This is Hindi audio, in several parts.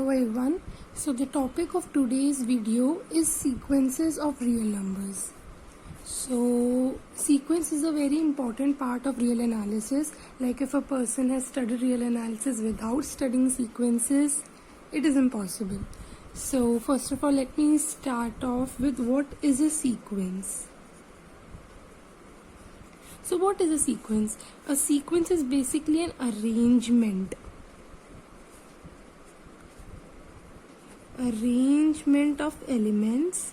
Hello everyone. So the topic of today's video is sequences of real numbers. So sequence is a very important part of real analysis. Like if a person has studied real analysis without studying sequences, it is impossible. So first of all, let me start off with what is a sequence. So what is a sequence? A sequence is basically an arrangement of elements,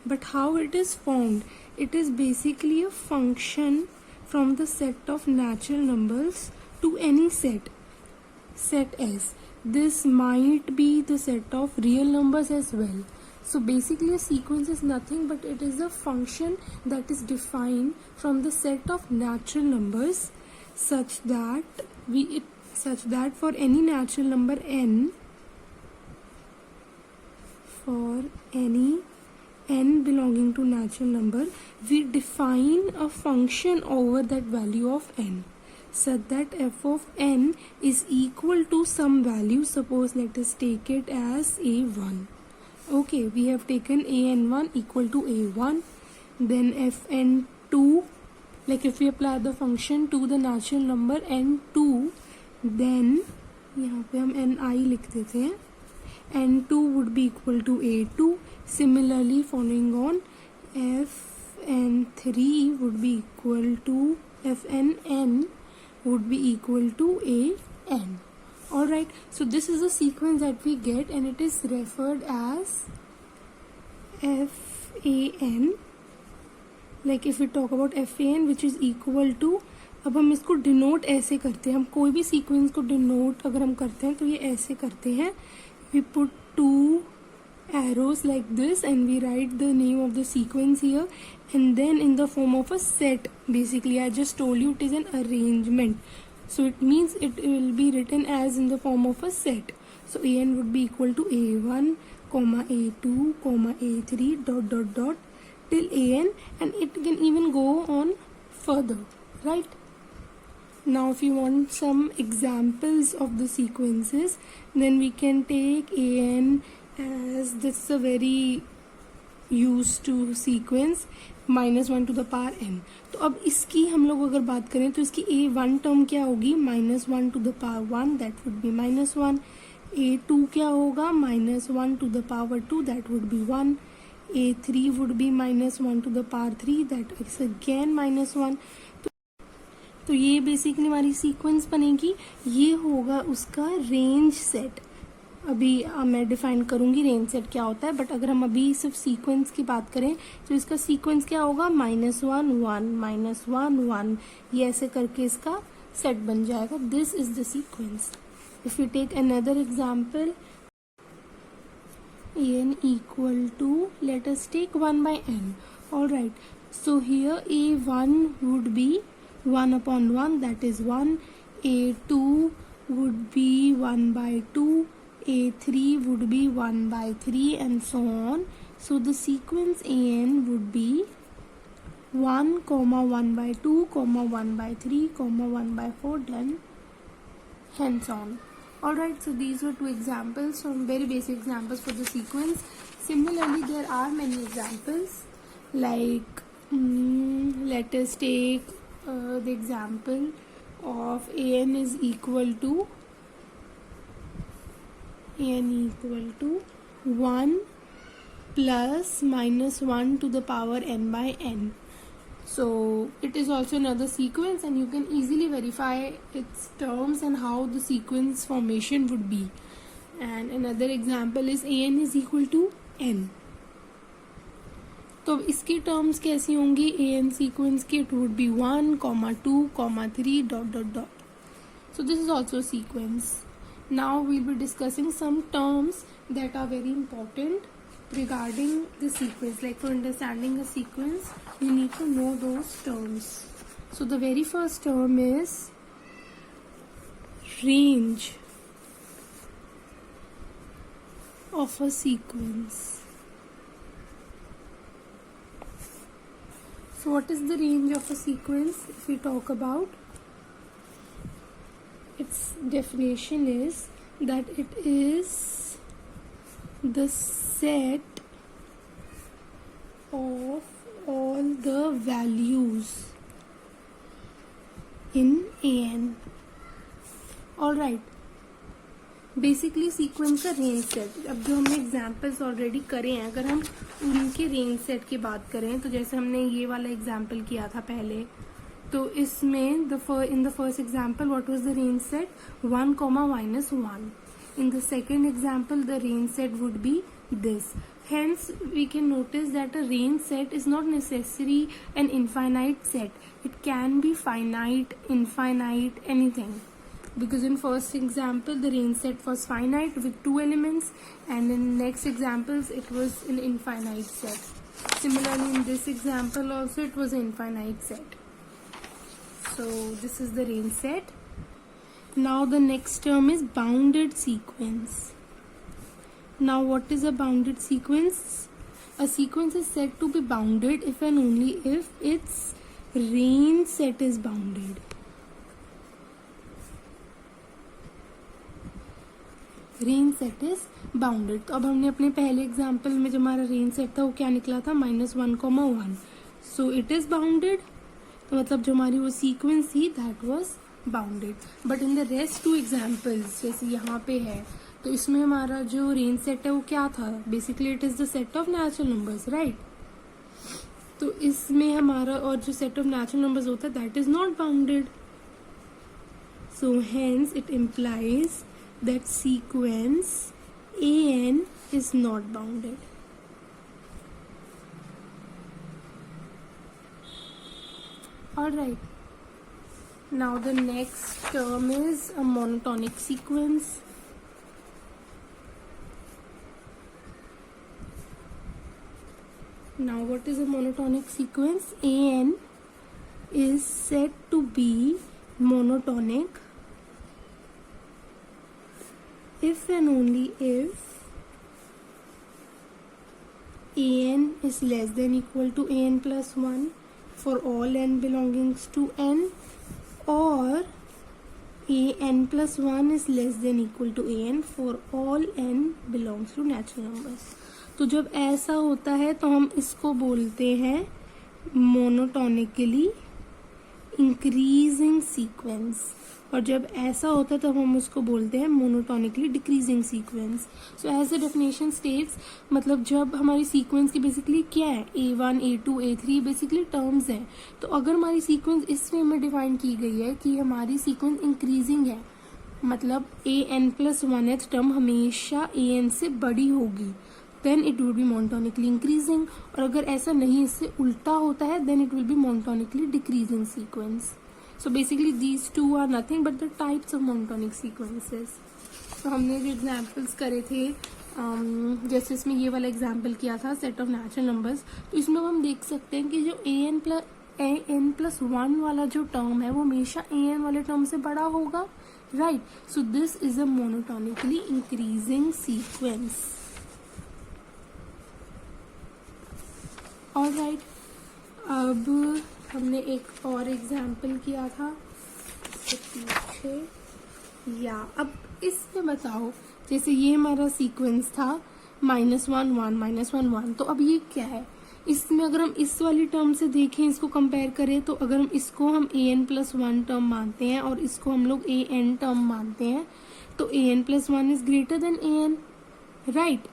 but how it is formed? It is basically a function from the set of natural numbers to any set S. This might be the set of real numbers as well. So basically a sequence is nothing but it is a function that is defined from the set of natural numbers such that for any natural number n, for any n belonging to natural number, we define a function over that value of n such that f of n is equal to some value. Suppose let us take it as a1. Okay, we have taken an1 equal to a1. Then fn2, like if we apply the function to the natural number n2, then यहाँ पे हम ni लिख देते हैं, n2 would be equal to a2. Similarly, following on, fn3 would be equal to fnn would be equal to an. Alright, so this is the sequence that we get and it is referred as fan. Like if we talk about fan which is equal to, अब हम इसको डिनोट ऐसे करते हैं, हम कोई भी सीक्वेंस को डिनोट अगर हम करते हैं तो ये ऐसे करते हैं. We put two arrows like this and we write the name of the sequence here, and then in the form of a set. Basically I just told you it is an arrangement, so it means it will be written as in the form of a set. So an would be equal to a1 comma a2 comma a3 dot dot dot till an, and it can even go on further, right? Now if you want some examples of the sequences, then we can take an as this is a very used to sequence -1 to the power n. तो अब इसकी हम लोग अगर बात करें तो इसकी a1 टर्म क्या होगी, -1 to the power 1, that would be -1. a2 क्या होगा, -1 to the power 2, that would be 1. a3 would be -1 to the power 3, that is again -1. तो ये बेसिकली हमारी सीक्वेंस बनेगी. ये होगा उसका रेंज सेट. अभी मैं डिफाइन करूंगी रेंज सेट क्या होता है, बट अगर हम अभी सिर्फ सीक्वेंस की बात करें तो इसका सीक्वेंस क्या होगा, -1 1 -1 1, ये ऐसे करके इसका सेट बन जाएगा. This is the sequence. If you take another example, an equal to, let us take 1 by n. Alright, so here a1 would be 1 upon 1, that is 1. a2 would be 1 by 2. a3 would be 1 by 3, and so on. So the sequence an would be 1 comma 1 by 2 comma 1 by 3 comma 1 by 4, then hence on. Alright, so these were two examples, some very basic examples for the sequence. Similarly, there are many examples, like let us take the example of an is equal to 1 plus -1 to the power n by n. So it is also another sequence and you can easily verify its terms and how the sequence formation would be. And another example is an is equal to n. तो इसकी टर्म्स कैसी होंगी, an सीक्वेंस की, it would be 1 2 3 dot dot dot. So this is also a sequence. Now we'll be discussing some terms that are very important regarding the sequence. Like for understanding a sequence, you need to know those terms. So the very first term is range of a sequence. So what is the range of a sequence? If we talk about, its definition is that it is the set of all the values in an. All right, basically sequence का रेंज सेट. अब जो हमने एग्जाम्पल्स ऑलरेडी करे हैं, अगर हम उनके रेंज सेट की बात करें तो जैसे हमने ये वाला एग्जाम्पल किया था पहले, तो इसमें in the first example what was the range set 1, -1. In the second example, the range set would be this. Hence, we can notice that a range set is not necessarily an infinite set. It can be finite, infinite, anything. Because in first example, the range set was finite with 2 elements, and in next examples, it was an infinite set. Similarly, in this example also, it was an infinite set. So, this is the range set. Now the next term is bounded sequence. Now what is a bounded sequence? A sequence is said to be bounded if and only if its range set is bounded. Range set is bounded. तो अब हमने अपने पहले एग्जाम्पल में जो हमारा रेंज सेट था वो क्या निकला था -1, 1. So it is bounded. तो मतलब जो हमारी वो सीक्वेंस थी that was bounded. But in the rest 2 examples जैसे यहाँ पे है, तो इसमें हमारा जो रेंज सेट है वो क्या था? Basically it is the set of natural numbers, right. तो इसमें हमारा और जो सेट ऑफ नेचुरल नंबर्स होता है that is not bounded. So hence it implies that sequence an is not bounded. Alright, now the next term is a monotonic sequence. Now what is a monotonic sequence? An is said to be monotonic if and only if an is less than equal to an plus 1 for all n belongings to n, or an plus 1 is less than equal to an for all n belongs to natural numbers. तो जब ऐसा होता है तो हम इसको बोलते हैं मोनोटोनिकली इंक्रीजिंग सीक्वेंस, और जब ऐसा होता है तब हम उसको बोलते हैं monotonically decreasing sequence. So as the definition states, मतलब जब हमारी सीक्वेंस की बेसिकली क्या है, A1, A2, A3 basically terms हैं. तो अगर हमारी सीक्वेंस इस वे में डिफाइन की गई है कि हमारी सीक्वेंस इंक्रीजिंग है, मतलब an+1th टर्म हमेशा an से बड़ी होगी, then it will be monotonically increasing. और अगर ऐसा नहीं, इससे उल्टा होता है, then it will be monotonically decreasing sequence. So basically these two are nothing but the types of monotonic sequences. तो हमने जो एग्जाम्पल्स करे थे, जैसे इसमें ये वाला एग्जाम्पल किया था सेट ऑफ नेचुरल नंबर्स, तो इसमें हम देख सकते हैं कि जो an+1 वाला जो टर्म है वो हमेशा an वाले टर्म से बड़ा होगा, right. So this is a monotonically increasing sequence. Alright, अब हमने एक और एग्जाम्पल किया था इसके पीछे, या अब इसमें बताओ, जैसे ये हमारा सीक्वेंस था -1, 1, -1, 1. तो अब ये क्या है? इसमें अगर हम इस वाली टर्म से देखें, इसको कंपेयर करें, तो अगर हम इसको हम an+1 टर्म मानते हैं और इसको हम लोग an टर्म मानते हैं, तो an+1 is greater than an, right.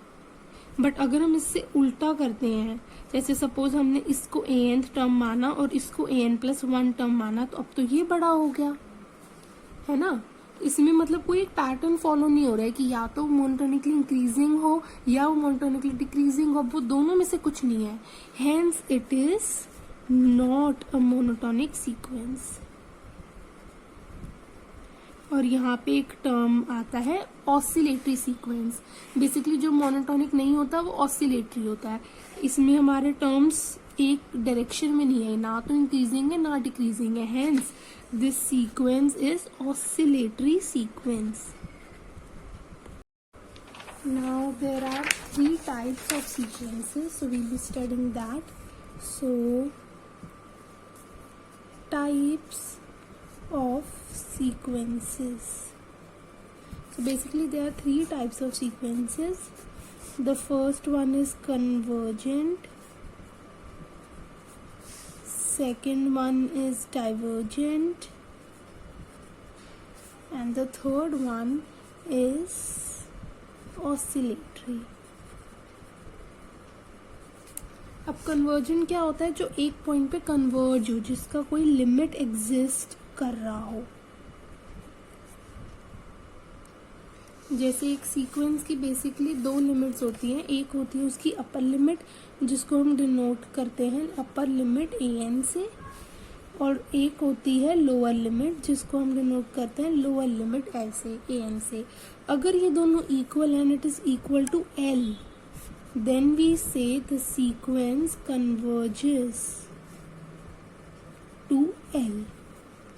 But अगर हम इससे उल्टा करते हैं, जैसे सपोज हमने इसको anth टर्म माना और इसको an+1 टर्म माना, तो अब तो ये बड़ा हो गया है ना. इसमें मतलब कोई एक पैटर्न फॉलो नहीं हो रहा है कि या तो मोनोटोनिकली इंक्रीजिंग हो या वो मोनोटोनिकली डिक्रीजिंग हो, वो दोनों में से कुछ नहीं है. Hence it is not a monotonic sequence. और यहाँ पे एक टर्म आता है ऑसिलेटरी सीक्वेंस. बेसिकली जो मोनोटोनिक नहीं होता वो ऑसिलेटरी होता है. इसमें हमारे टर्म्स एक डायरेक्शन में नहीं है, ना तो इंक्रीजिंग है ना डिक्रीजिंग है. Hence this sequence is oscillatory sequence. Now there are 3 types of sequences, so we'll be studying that. So types of sequences. So basically there are 3 types of sequences. The first one is convergent, second one is divergent, and the third one is oscillatory. अब कन्वर्जन क्या होता है? जो एक पॉइंट पे कन्वर्ज हो, जिसका कोई लिमिट एग्जिस्ट कर रहा हो. जैसे एक सीक्वेंस की बेसिकली दो लिमिट्स होती हैं. एक होती है उसकी अपर लिमिट, जिसको हम डिनोट करते हैं अपर लिमिट an से, और एक होती है लोअर लिमिट, जिसको हम डिनोट करते हैं लोअर लिमिट ऐसे an से. अगर ये दोनों इक्वल हैं, it is equal to l, then we say the sequence converges to l.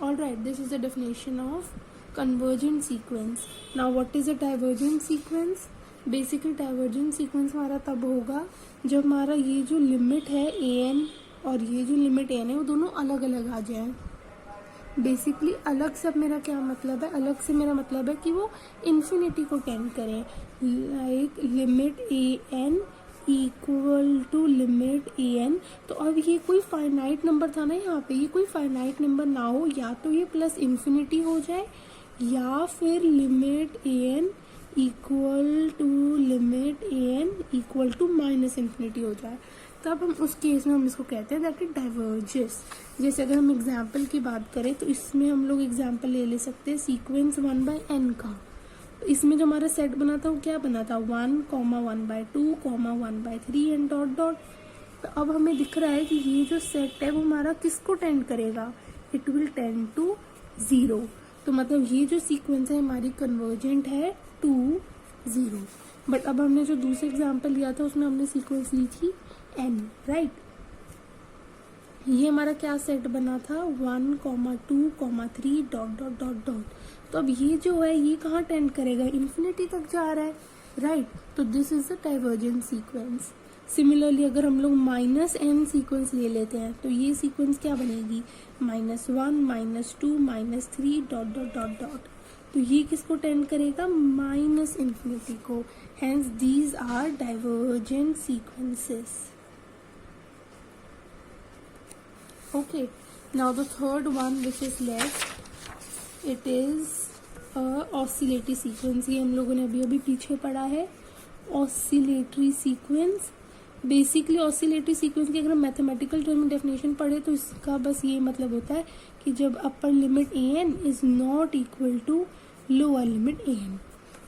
Alright, this is the definition of convergent sequence. Now what is a divergent sequence? Basically divergent sequence हमारा तब होगा जब हमारा ये जो लिमिट है an और ये जो लिमिट n है वो दोनों अलग अलग आ जाए. बेसिकली अलग से मेरा क्या मतलब है? अलग से मेरा मतलब है कि वो इन्फिनिटी को टेंड करें. Like limit an equal to limit an. तो अब ये कोई फाइनाइट नंबर था ना यहाँ पे, ये कोई फाइनाइट नंबर ना हो, या तो ये प्लस इन्फिनिटी हो जाए या फिर limit an equal to limit an equal to minus infinity हो जाए. तब हम उस केस में हम इसको कहते हैं दैट इट डाइवर्जेस. जैसे अगर हम एग्जाम्पल की बात करें तो इसमें हम लोग एग्जाम्पल ले सकते हैं सीक्वेंस 1/n का. तो इसमें जो हमारा सेट बना था वो क्या बना था? 1, 1/2, 1/3 एंड डॉट डॉट. तो अब हमें दिख रहा है कि ये जो सेट है वो हमारा किसको टेंड करेगा? It will tend to 0. तो मतलब ये जो सीक्वेंस है हमारी कन्वर्जेंट है टू 0. बट अब हमने जो दूसरा एग्जाम्पल लिया था उसमें हमने सीक्वेंस ली थी n, राइट. ये हमारा क्या सेट बना था? 1, 2, 3 डॉट डॉट डॉट डॉट. तो अब ये जो है ये कहाँ टेंड करेगा? इन्फिनिटी तक जा रहा है, राइट. तो this is the divergent sequence. Similarly अगर हम लोग -n सीक्वेंस ले लेते हैं तो ये सीक्वेंस क्या बनेगी? -1, -2, -3 डॉट डॉट डॉट डॉट. तो ये किसको टेंड करेगा? माइनस इन्फिनिटी को. Hence these are divergent sequences. Okay, now the third one which is left, it is oscillatory sequence. ये हम लोगों ने अभी अभी पीछे पढ़ा है. oscillatory sequence, basically oscillatory sequence की अगर हम मैथमेटिकल टर्म में डेफिनेशन पढ़े तो इसका बस ये मतलब होता है कि जब upper limit an is not equal to lower limit an.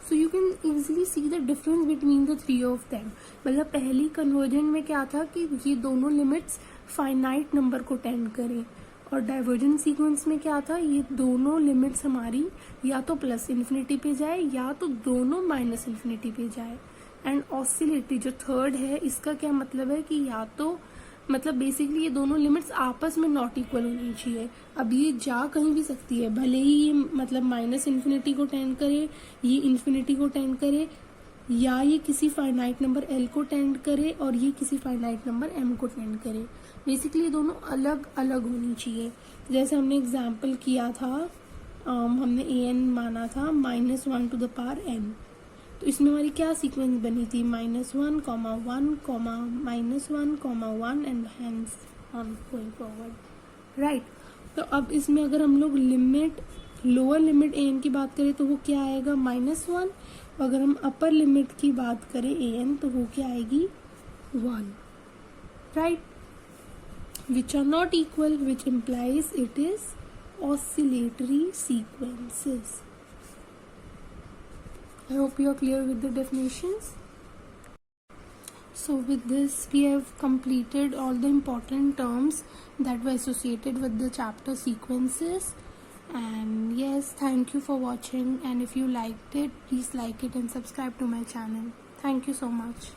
So you can easily see the difference between the three of them. मतलब पहली कन्वर्जन में क्या था कि ये दोनों लिमिट्स फाइनाइट नंबर को टेंड करें, और डाइवर्जेंट सीक्वेंस में क्या था? ये दोनों लिमिट्स हमारी या तो प्लस इन्फिनिटी पे जाए या तो दोनों माइनस इन्फिनिटी पे जाए. एंड ऑसिलेटरी जो थर्ड है इसका क्या मतलब है कि या तो मतलब बेसिकली ये दोनों लिमिट्स आपस में नॉट इक्वल होनी चाहिए. अब ये जा कहीं भी सकती है, भले ही ये मतलब माइनस इन्फिनिटी को टेंड करे, ये इन्फिनिटी को टेंड करे, या ये किसी फाइनाइट नंबर l को टेंड करे और ये किसी फाइनाइट नंबर m को टेंड करे. बेसिकली ये दोनों अलग अलग होनी चाहिए. जैसे हमने एग्जाम्पल किया था, हमने an माना था -1n. तो इसमें हमारी क्या सीक्वेंस बनी थी? -1, 1, -1, and hence on going forward, right. तो अब इसमें अगर हम लोग लिमिट लोअर लिमिट an की बात करें तो वो क्या आएगा? -1. अगर हम अपर लिमिट की बात करें an तो वो क्या आएगी? 1, right. Which are not equal, which implies it is oscillatory sequences. I hope you are clear with the definitions. So with this we have completed all the important terms that were associated with the chapter sequences. And yes, thank you for watching, and if you liked it, please like it and subscribe to my channel. Thank you so much.